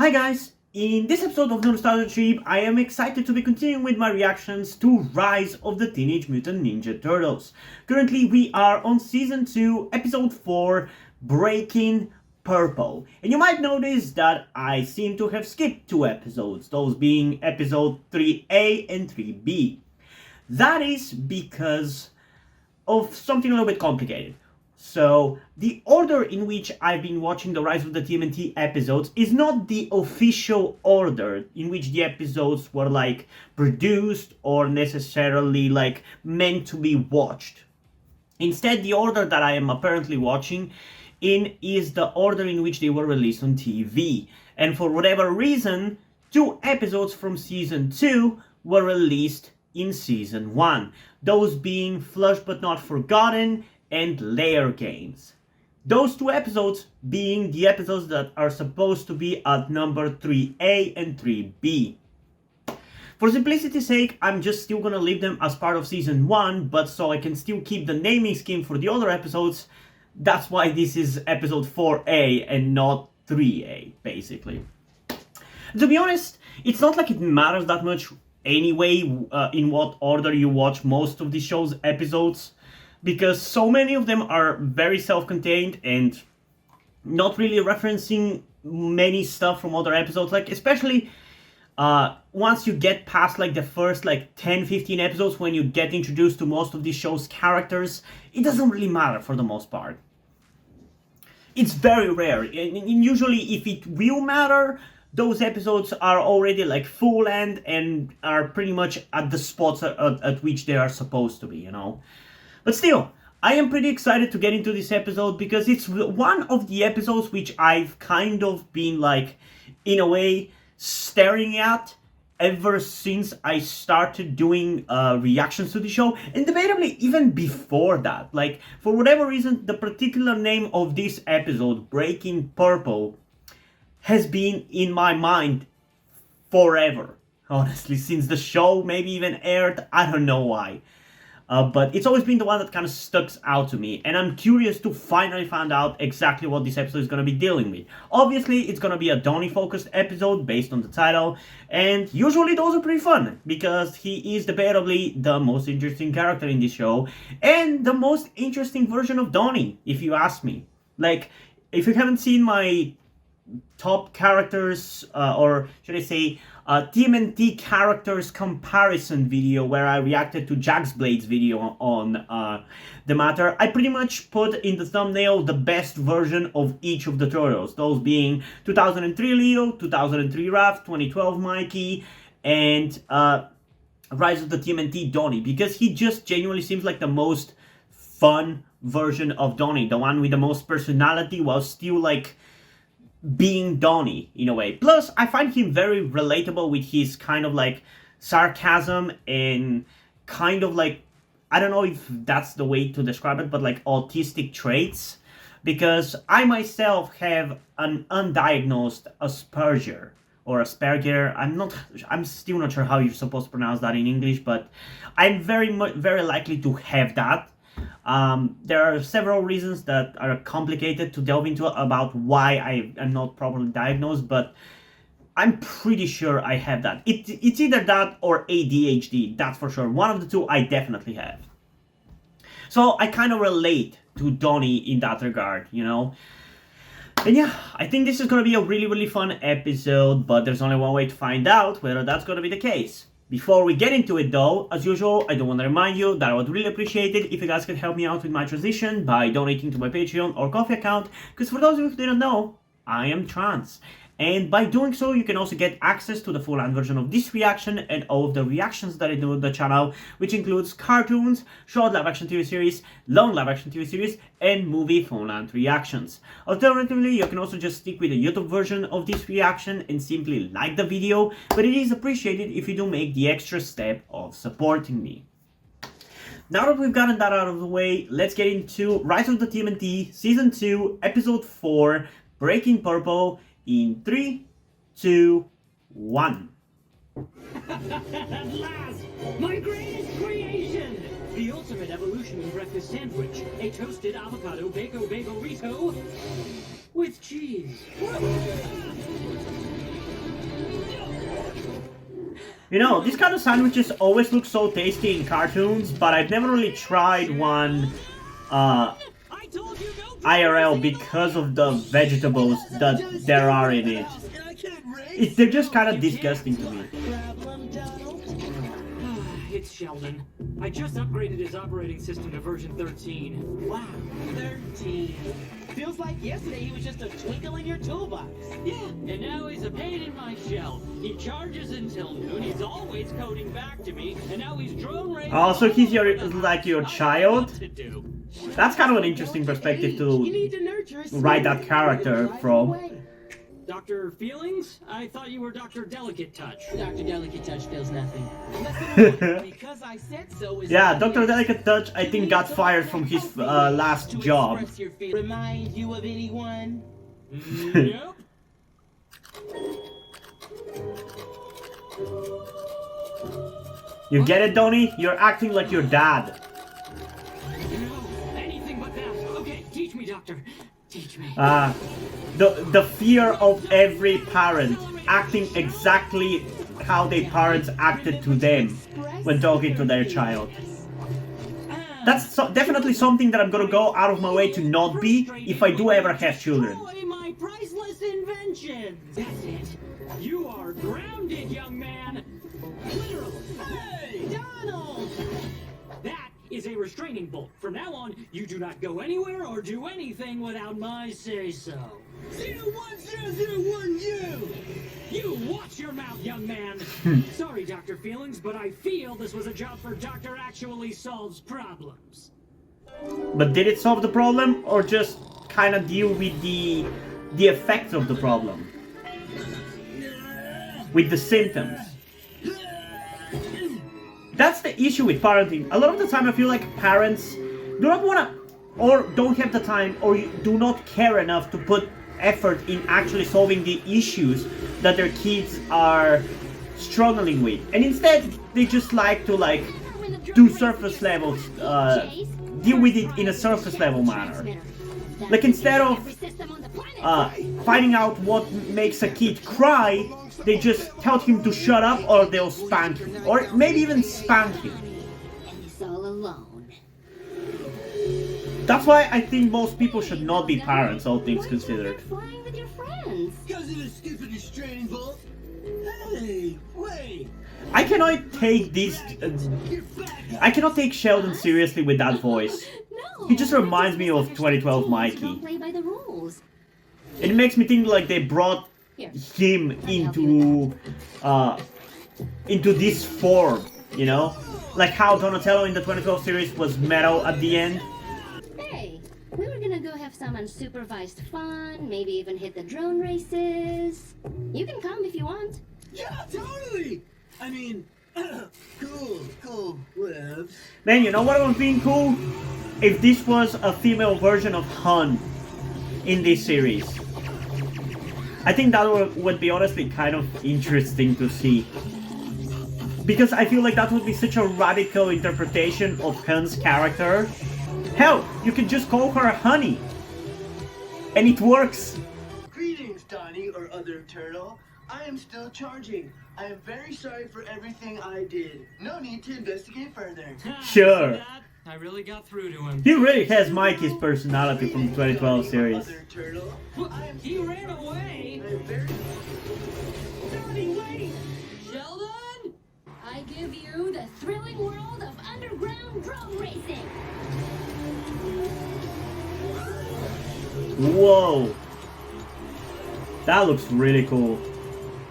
Hi guys! In this episode of Nostalgia Trip, I am excited to be continuing with my reactions to Rise of the Teenage Mutant Ninja Turtles. Currently we are on Season 2, Episode 4, Breaking Purple. And you might notice that I seem to have skipped 2 episodes, those being Episode 3A and 3B. That is because of something a little bit complicated. So, the order in which I've been watching the Rise of the TMNT episodes is not the official order in which the episodes were produced or necessarily meant to be watched. Instead, the order that I am apparently watching in is the order in which they were released on TV. And for whatever reason, 2 episodes from Season 2 were released in Season 1. Those being Flush But Not Forgotten and Layer Games. Those 2 episodes being the episodes that are supposed to be at number 3A and 3B. For simplicity's sake, I'm just still gonna leave them as part of Season 1, but so I can still keep the naming scheme for the other episodes, that's why this is Episode 4A and not 3A, basically. To be honest, it's not like it matters that much anyway in what order you watch most of the show's episodes, because so many of them are very self-contained and not really referencing many stuff from other episodes, especially once you get past the first 10-15 episodes, when you get introduced to most of the show's characters, it doesn't really matter for the most part. It's very rare, and usually if it will matter, those episodes are already full-end and are pretty much at the spots at which they are supposed to be, you know? But still, I am pretty excited to get into this episode because it's one of the episodes which I've kind of been in a way, staring at ever since I started doing reactions to the show, and debatably even before that. For whatever reason, the particular name of this episode, Breaking Purple, has been in my mind forever. Honestly, since the show maybe even aired, I don't know why. But it's always been the one that kind of stuck out to me, and I'm curious to finally find out exactly what this episode is going to be dealing with. Obviously, it's going to be a Donnie-focused episode based on the title, and usually those are pretty fun, because he is debatably the most interesting character in this show, and the most interesting version of Donnie, if you ask me. If you haven't seen my top characters, or should I say, TMNT characters comparison video where I reacted to Jax Blade's video on the matter, I pretty much put in the thumbnail the best version of each of the Turtles, those being 2003 Leo, 2003 Raph, 2012 Mikey, and Rise of the TMNT Donnie, because he just genuinely seems like the most fun version of Donnie, the one with the most personality while still being Donnie in a way. Plus, I find him very relatable with his kind of sarcasm and kind of I don't know if that's the way to describe it, but autistic traits, because I myself have an undiagnosed Asperger or Asperger. I'm still not sure how you're supposed to pronounce that in English, but I'm very likely to have that. There are several reasons that are complicated to delve into about why I am not properly diagnosed, but I'm pretty sure I have that. It's either that or ADHD, that's for sure. One of the two I definitely have. So I kind of relate to Donnie in that regard, you know? And yeah, I think this is going to be a really fun episode, but there's only one way to find out whether that's going to be the case. Before we get into it though, as usual, I do want to remind you that I would really appreciate it if you guys could help me out with my transition by donating to my Patreon or Ko-fi account, because for those of you who didn't know, I am trans. And by doing so, you can also get access to the full-length version of this reaction and all of the reactions that I do on the channel, which includes cartoons, short live-action TV series, long live-action TV series, and movie full-length reactions. Alternatively, you can also just stick with the YouTube version of this reaction and simply like the video, but it is appreciated if you do make the extra step of supporting me. Now that we've gotten that out of the way, let's get into Rise of the TMNT Season 2, Episode 4, Breaking Purple, in 3, 2, 1. At last, my greatest creation! The ultimate evolution in breakfast sandwich. A toasted avocado bagel rito with cheese. You know, these kind of sandwiches always look so tasty in cartoons, but I've never really tried one IRL because of the vegetables that there are in it. They're just kind of disgusting to me. It's Sheldon. I just upgraded his operating system to version 13. Wow, 13. Feels like yesterday he was just a twinkle in your toolbox. Yeah, and now he's a pain in my shell. He charges until noon, he's always coding back to me, and now he's drone racing. Oh, so he's like your child? That's kind of an interesting perspective to write that character from. Dr. Feelings? I thought you were Dr. Delicate Touch. Dr. Delicate Touch feels nothing. Because I said so. Yeah, Dr. Delicate Touch, I think, got fired from his last job. Remind you of anyone? Nope. You get it, Donnie? You're acting like your dad. No, anything but that. Okay, teach me, Doctor. Teach me. The fear of every parent acting exactly how their parents acted to them when talking to their child. That's definitely something that I'm gonna go out of my way to not be if I do ever have children. Destroy my priceless invention. That's it. You are grounded, young man. Literally. Hey, Donald! That is a restraining bolt. From now on, you do not go anywhere or do anything without my say-so. 010001U! You watch your mouth, young man. Sorry, Dr. Feelings, but I feel this was a job for Doctor Actually Solves Problems. But did it solve the problem, or just kind of deal with the effects of the problem? With the symptoms? That's the issue with parenting. A lot of the time I feel like parents do not want to, or don't have the time, or do not care enough to put effort in actually solving the issues that their kids are struggling with. And instead, they just like to do surface levels, deal with it in a surface level manner. Like instead of finding out what makes a kid cry, they just tell him to shut up or they'll spank him. Or maybe even spank him. And he's all alone. That's why I think most people should not be parents, all things considered. Flying with your friends. Because of the stupid restraining bolt? Hey, wait! I cannot take this. I cannot take Sheldon seriously with that voice. No. He just reminds me of 2012 Mikey. Don't play by the rules. It makes me think like they brought Here. him into this form, you know? Like how Donatello in the 2012 series was metal at the end. Hey, we were gonna go have some unsupervised fun, maybe even hit the drone races. You can come if you want. Yeah, totally! I mean, cool, whatevs. Man, you know what would be cool? If this was a female version of Hun in this series. I think that would be honestly kind of interesting to see. Because I feel like that would be such a radical interpretation of Hun's character. Hell, you could just call her Honey. And it works. Greetings, Donnie or other turtle. I am still charging. I am very sorry for everything I did. No need to investigate further. Sure. See that? I really got through to him. He really has Mikey's personality from the 2012 series. Other turtle. He ran away. I am very... Donnie, wait! Sheldon? I give you the thrilling world of underground drone racing. Whoa. That looks really cool.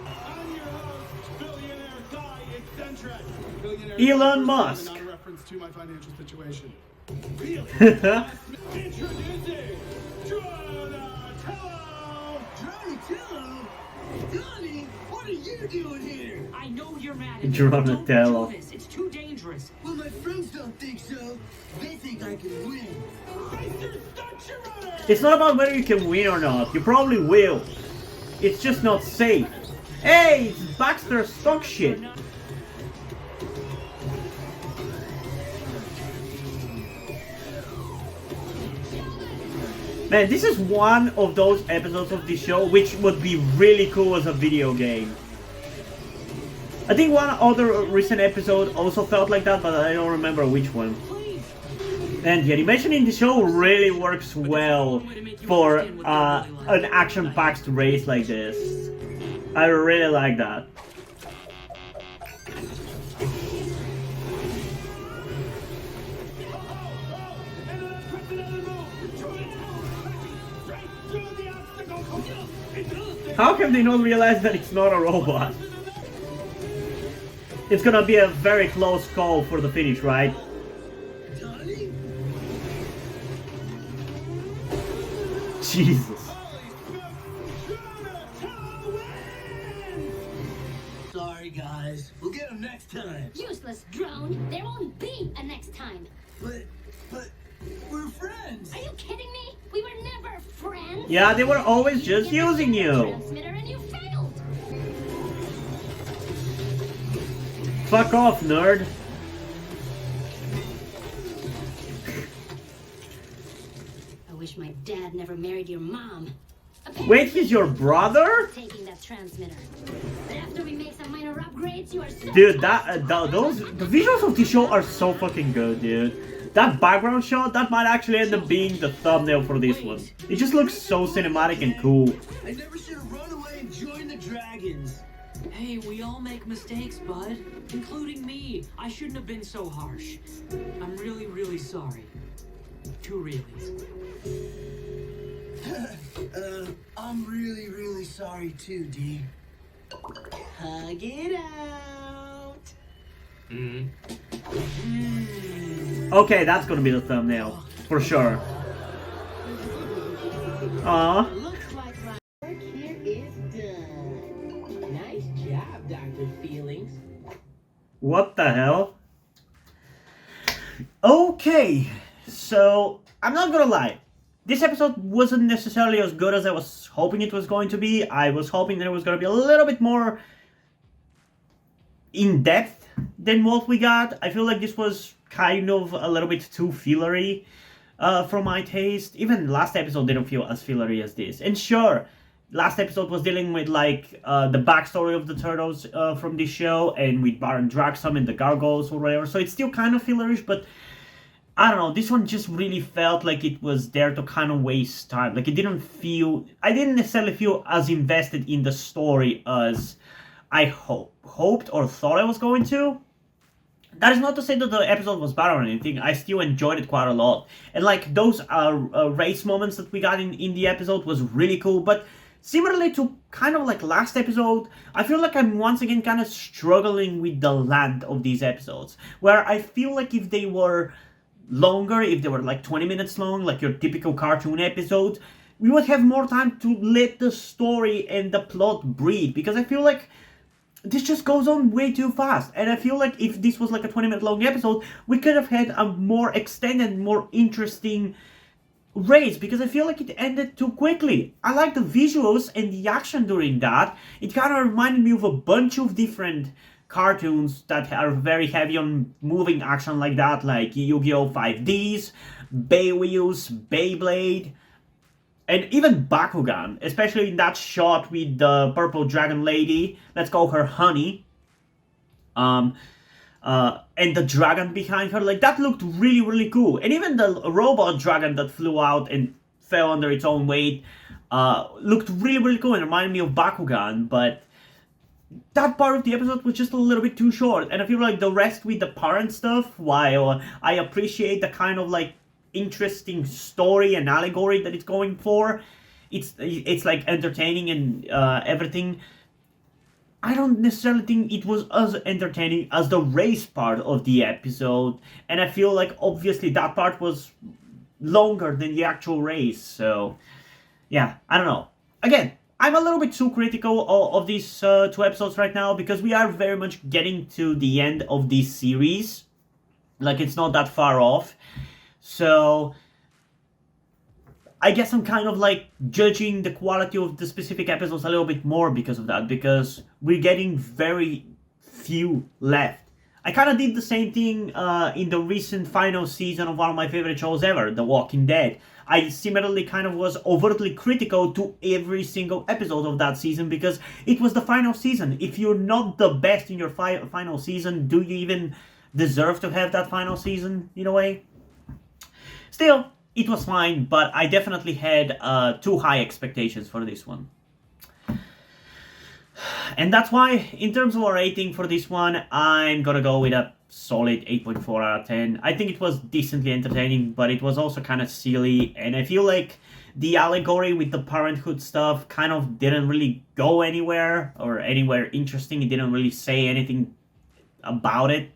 I'm your host, billionaire guy eccentric. Elon Musk. Not a reference to my financial situation. Introducing Donatello! Donatello? Donnie, what are you doing here? I know you're mad at me. Donatello. Don't do this. It's too dangerous. Well, my friends don't think so. They think I can win. Mr. Stunt Runner! It's not about whether you can win or not. You probably will. It's just not safe. Hey, it's Baxter's stock shit. Man, this is one of those episodes of the show which would be really cool as a video game. I think one other recent episode also felt like that, but I don't remember which one. And the animation in the show really works well for an action-packed race like this. I really like that. How can they not realize that it's not a robot? It's gonna be a very close call for the finish, right? Jesus. Sorry, guys. We'll get him next time. Useless drone. There won't be a next time. But we're friends. Are you kidding me? We were never friends. Yeah, they were always just using you. Transmitter and you failed. Fuck off, nerd. I wish my dad never married your mom. Wait, he's your brother? Taking that transmitter. But after we make some minor upgrades, you are so Dude, the visuals of the show are so fucking good, dude. That background shot, that might actually end up being the thumbnail for this one. It just looks so cinematic and cool. I never should have run away and joined the dragons. Hey, we all make mistakes, bud. Including me. I shouldn't have been so harsh. I'm really, really sorry. Two reallys. I'm really, really sorry too, D. Hug it out. Okay, that's gonna be the thumbnail. For sure. Aww. Looks like my work here is done. Nice job, Dr. Feelings. What the hell? Okay, so I'm not gonna lie. This episode wasn't necessarily as good as I was hoping it was going to be. I was hoping that it was going to be a little bit more in-depth than what we got. I feel like this was kind of a little bit too fillery for my taste. Even last episode didn't feel as fillery as this. And sure, last episode was dealing with like the backstory of the turtles from this show and with Baron Draxum and the gargoyles or whatever. So it's still kind of fillerish, but I don't know, this one just really felt like it was there to kind of waste time. Like, I didn't necessarily feel as invested in the story as I hoped or thought I was going to. That is not to say that the episode was bad or anything. I still enjoyed it quite a lot. And, like, those race moments that we got in the episode was really cool. But similarly to kind of like last episode, I feel like I'm once again kind of struggling with the length of these episodes. Where I feel like if they were longer, if they were like 20 minutes long, like your typical cartoon episodes, we would have more time to let the story and the plot breathe, because I feel like this just goes on way too fast. And I feel like if this was like a 20-minute long episode, we could have had a more extended, more interesting race, because I feel like it ended too quickly. I like the visuals and the action during that. It kind of reminded me of a bunch of different cartoons that are very heavy on moving action like that, like Yu-Gi-Oh! 5Ds, Baywheels, Beyblade, and even Bakugan, especially in that shot with the purple dragon lady, let's call her Honey, and the dragon behind her, like that looked really, really cool. And even the robot dragon that flew out and fell under its own weight looked really, really cool and reminded me of Bakugan, but that part of the episode was just a little bit too short. And I feel like the rest with the parent stuff, while I appreciate the kind of like interesting story and allegory that it's going for, it's like entertaining and everything, I don't necessarily think it was as entertaining as the race part of the episode. And I feel like obviously that part was longer than the actual race. So yeah, I don't know. Again, I'm a little bit too critical of these two episodes right now, because we are very much getting to the end of this series. Like, it's not that far off. So I guess I'm kind of like judging the quality of the specific episodes a little bit more because of that, because we're getting very few left. I kind of did the same thing in the recent final season of one of my favorite shows ever, The Walking Dead. I similarly kind of was overtly critical to every single episode of that season because it was the final season. If you're not the best in your final season, do you even deserve to have that final season in a way? Still, it was fine, but I definitely had too high expectations for this one. And that's why, in terms of a rating for this one, I'm gonna go with a solid 8.4 out of 10. I think it was decently entertaining, but it was also kind of silly, and I feel like the allegory with the parenthood stuff kind of didn't really go anywhere, or anywhere interesting. It didn't really say anything about it.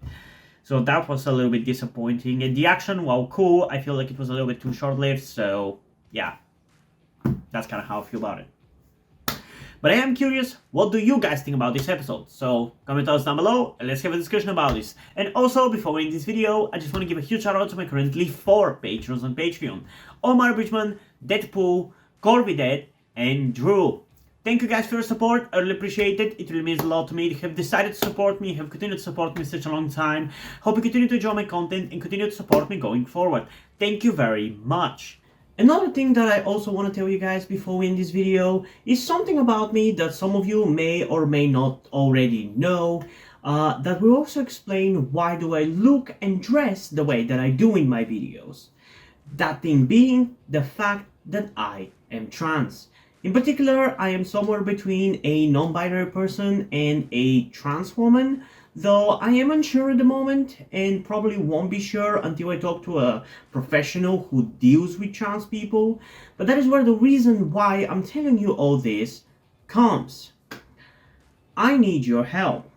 So that was a little bit disappointing. And the action, while cool, I feel like it was a little bit too short-lived, so yeah. That's kind of how I feel about it. But I am curious, what do you guys think about this episode? So comment us down below and let's have a discussion about this. And also, before we end this video, I just want to give a huge shout out to my currently 4 patrons on Patreon. Omar Bridgman, Deadpool, Corby Dead, and Drew. Thank you guys for your support, I really appreciate it. It really means a lot to me. You have decided to support me, have continued to support me such a long time. Hope you continue to enjoy my content and continue to support me going forward. Thank you very much. Another thing that I also want to tell you guys before we end this video is something about me that some of you may or may not already know, that will also explain why do I look and dress the way that I do in my videos. That thing being the fact that I am trans. In particular, I am somewhere between a non-binary person and a trans woman, though I am unsure at the moment and probably won't be sure until I talk to a professional who deals with trans people. But that is where the reason why I'm telling you all this comes. I need your help.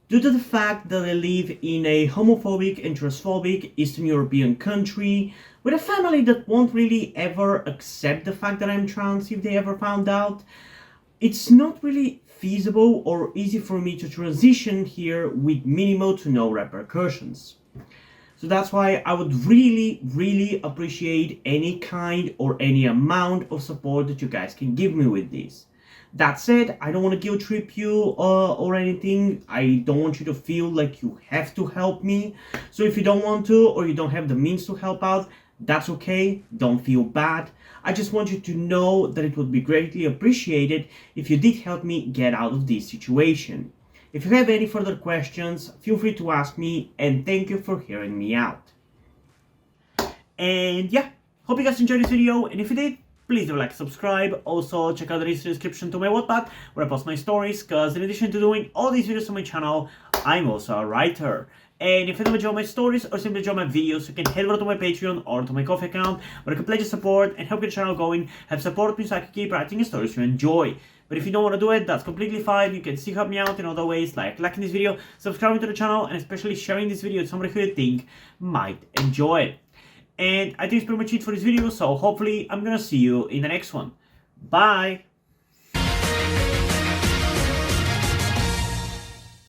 Due to the fact that I live in a homophobic and transphobic Eastern European country with a family that won't really ever accept the fact that I'm trans if they ever found out, it's not really feasible or easy for me to transition here with minimal to no repercussions. So that's why I would really appreciate any kind or any amount of support that you guys can give me with this. That said, I don't want to guilt trip you or anything. I don't want you to feel like you have to help me. So if you don't want to or you don't have the means to help out, that's okay. Don't feel bad. I just want you to know that it would be greatly appreciated if you did help me get out of this situation. If you have any further questions, feel free to ask me, and thank you for hearing me out. And yeah, hope you guys enjoyed this video, and if you did, please do like and subscribe. Also, check out the description to my Wattpad, where I post my stories, because in addition to doing all these videos on my channel, I'm also a writer. And if you don't enjoy my stories or simply enjoy my videos, you can head over to my Patreon or to my Ko-fi account, where you can pledge your support and help get the channel going, help support me so I can keep writing the stories you enjoy. But if you don't want to do it, that's completely fine. You can still help me out in other ways, like liking this video, subscribing to the channel, and especially sharing this video with somebody who you think might enjoy it. And I think it's pretty much it for this video, so hopefully I'm gonna see you in the next one. Bye!